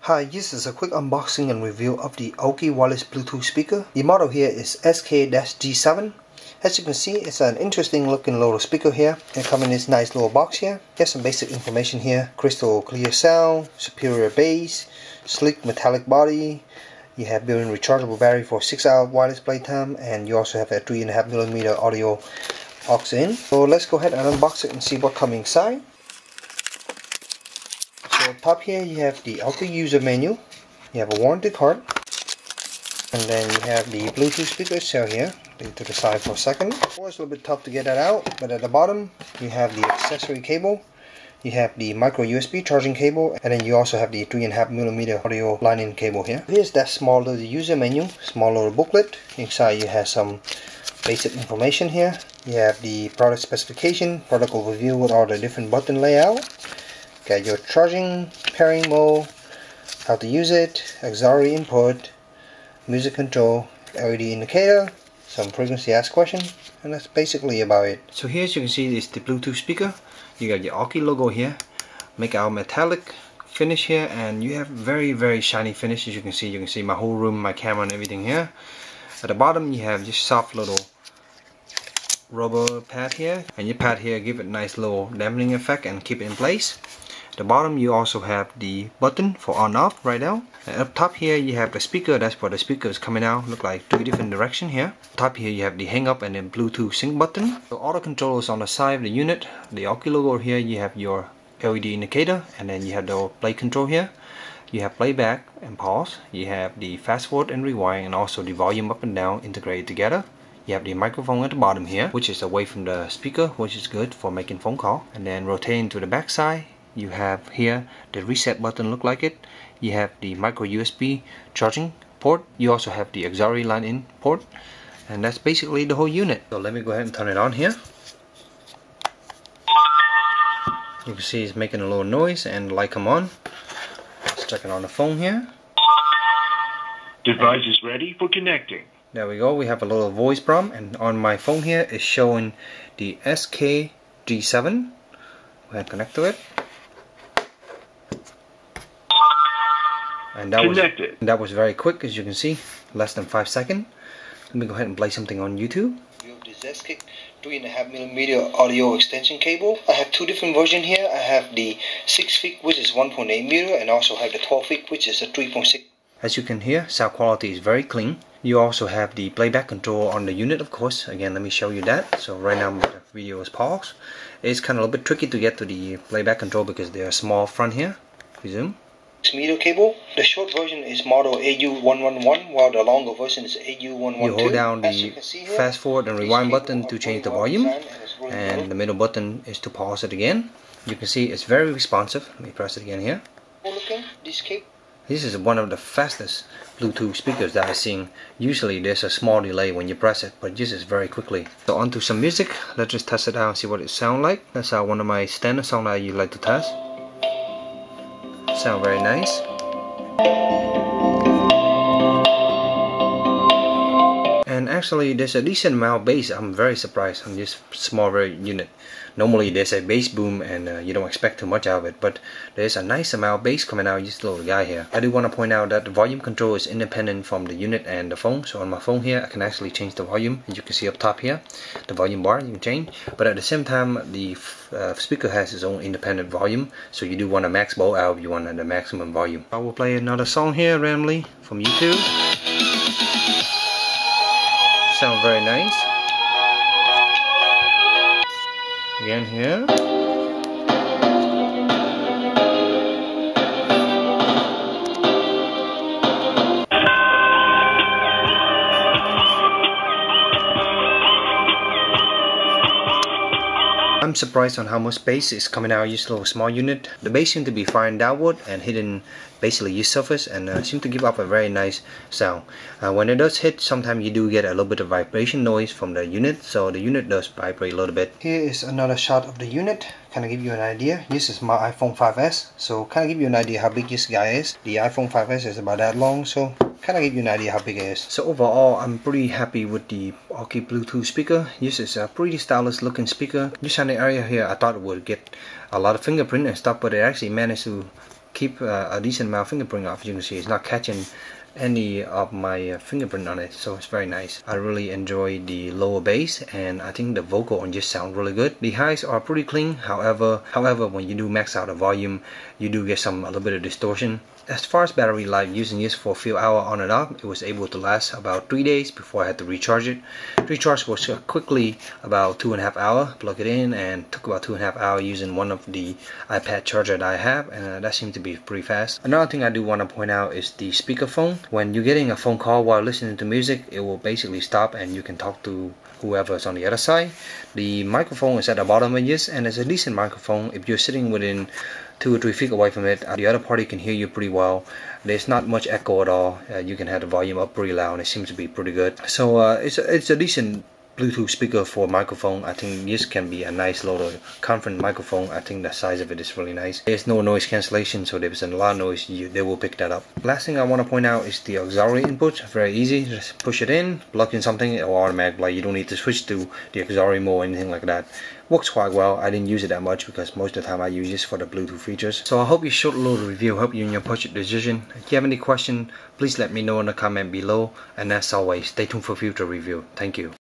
Hi, this is a quick unboxing and review of the Aukey wireless Bluetooth speaker. The model here is SK-G7. As you can see, it's an interesting looking little speaker here. It comes in this nice little box here. Here's some basic information here. Crystal clear sound, superior bass, sleek metallic body. You have built-in rechargeable battery for 6-hour wireless playtime, and you also have a 3.5mm audio aux in. So let's go ahead and unbox it and see what comes inside. So up top here you have the Aukey user menu, you have a warranty card, and then you have the Bluetooth speaker itself here. Leave it to the side for a second. It's a little bit tough to get that out, but at the bottom you have the accessory cable, you have the micro USB charging cable, and then you also have the 3.5mm audio line-in cable here. Here's that small little user menu, small little booklet. Inside you have some basic information here. You have the product specification, product overview with all the different button layout. Got your charging, pairing mode, how to use it, auxiliary input, music control, LED indicator, some frequency asked question, and that's basically about it. So here as you can see is the Bluetooth speaker. You got your Aukey logo here, make out metallic finish here, and you have very shiny finish. As you can see my whole room, my camera and everything here. At the bottom you have just soft little rubber pad here, and your pad here give it a nice little dampening effect and keep it in place. At the bottom you also have the button for on off right now, and up top here you have the speaker. That's where the speaker is coming out, look like two different directions here. Top here you have the hang up and then Bluetooth sync button. So auto controllers on the side of the unit. The Aukey logo here, you have your LED indicator, and then you have the play control here. You have playback and pause, you have the fast forward and rewind, and also the volume up and down integrated together. You have the microphone at the bottom here, which is away from the speaker, which is good for making phone call. And then rotating to the back side, you have here the reset button, look like it. You have the micro USB charging port. You also have the auxiliary line-in port, and that's basically the whole unit. So let me go ahead and turn it on here. You can see it's making a little noise and light come on. Let's check it on the phone here. Device is ready for connecting. There we go, we have a little voice prompt, and on my phone here is showing the SK-G7. Go ahead and connect to it. And that was very quick, as you can see, less than 5 seconds. Let me go ahead and play something on YouTube. This SK 3.5mm audio extension cable. I have two different versions here. I have the 6 feet, which is 1.8 and also have the 12 feet, which is a 3.6. As you can hear, sound quality is very clean. You also have the playback control on the unit, of course. Again, let me show you that. So right now the video is paused. It's kind of a little bit tricky to get to the playback control because they are small front here. Resume. Meter cable. The short version is model AU111, while the longer version is AU112. You hold down the fast forward and rewind button to change the volume, and the middle button is to pause it again. You can see it's very responsive. Let me press it again here. This is one of the fastest Bluetooth speakers that I've seen. Usually there's a small delay when you press it, but this is very quickly. So on to some music. Let's just test it out and see what it sounds like. That's one of my standard songs that I like to test. Sound very nice. And actually there's a decent amount of bass. I'm very surprised on this small unit. Normally there's a bass boom and you don't expect too much out of it, but there's a nice amount of bass coming out of this little guy here. I do want to point out that the volume control is independent from the unit and the phone. So on my phone here I can actually change the volume. As you can see up top here, the volume bar you can change, but at the same time the speaker has its own independent volume, so you do want to max both out if you want the maximum volume. I will play another song here randomly from YouTube. Sound very nice. Again here. I'm surprised on how much bass is coming out of this little small unit. The bass seems to be firing downward and hitting basically your surface, and seem to give up a very nice sound. When it does hit, sometimes you do get a little bit of vibration noise from the unit, so the unit does vibrate a little bit. Here is another shot of the unit, kind of give you an idea. This is my iPhone 5S, so kind of give you an idea how big this guy is. The iPhone 5S is about that long, so kind of give you an idea how big it is. So overall, I'm pretty happy with the Aukey Bluetooth speaker. This is a pretty stylish looking speaker. This on the area here, I thought it would get a lot of fingerprint and stuff, but it actually managed to keep a decent amount of fingerprint off. As you can see, it's not catching any of my fingerprint on it, so it's very nice. I really enjoy the lower bass, and I think the vocal on this sound really good. The highs are pretty clean. However, when you do max out the volume, you do get a little bit of distortion. As far as battery life, using this for a few hours on and off, it was able to last about 3 days before I had to recharge it. Recharge was quickly about 2.5 hours. Plug it in and took about 2.5 hours using one of the iPad charger that I have, and that seemed to be pretty fast. Another thing I do want to point out is the speakerphone. When you're getting a phone call while listening to music, it will basically stop and you can talk to whoever is on the other side. The microphone is at the bottom of this, and it's a decent microphone. If you're sitting within 2 or 3 feet away from it, the other party can hear you pretty well. There's not much echo at all. You can have the volume up pretty loud, and it seems to be pretty good. So it's a decent Bluetooth speaker for a microphone. I think this can be a nice little conference microphone. I think the size of it is really nice. There's no noise cancellation, so if there's a lot of noise, they will pick that up. Last thing I want to point out is the auxiliary input. Very easy. Just push it in, plug in something, it will automatically play. You don't need to switch to the auxiliary mode or anything like that. Works quite well. I didn't use it that much because most of the time I use this for the Bluetooth features. So I hope you showed a little review. Help you in your purchase decision. If you have any question, please let me know in the comment below. And as always, stay tuned for future review. Thank you.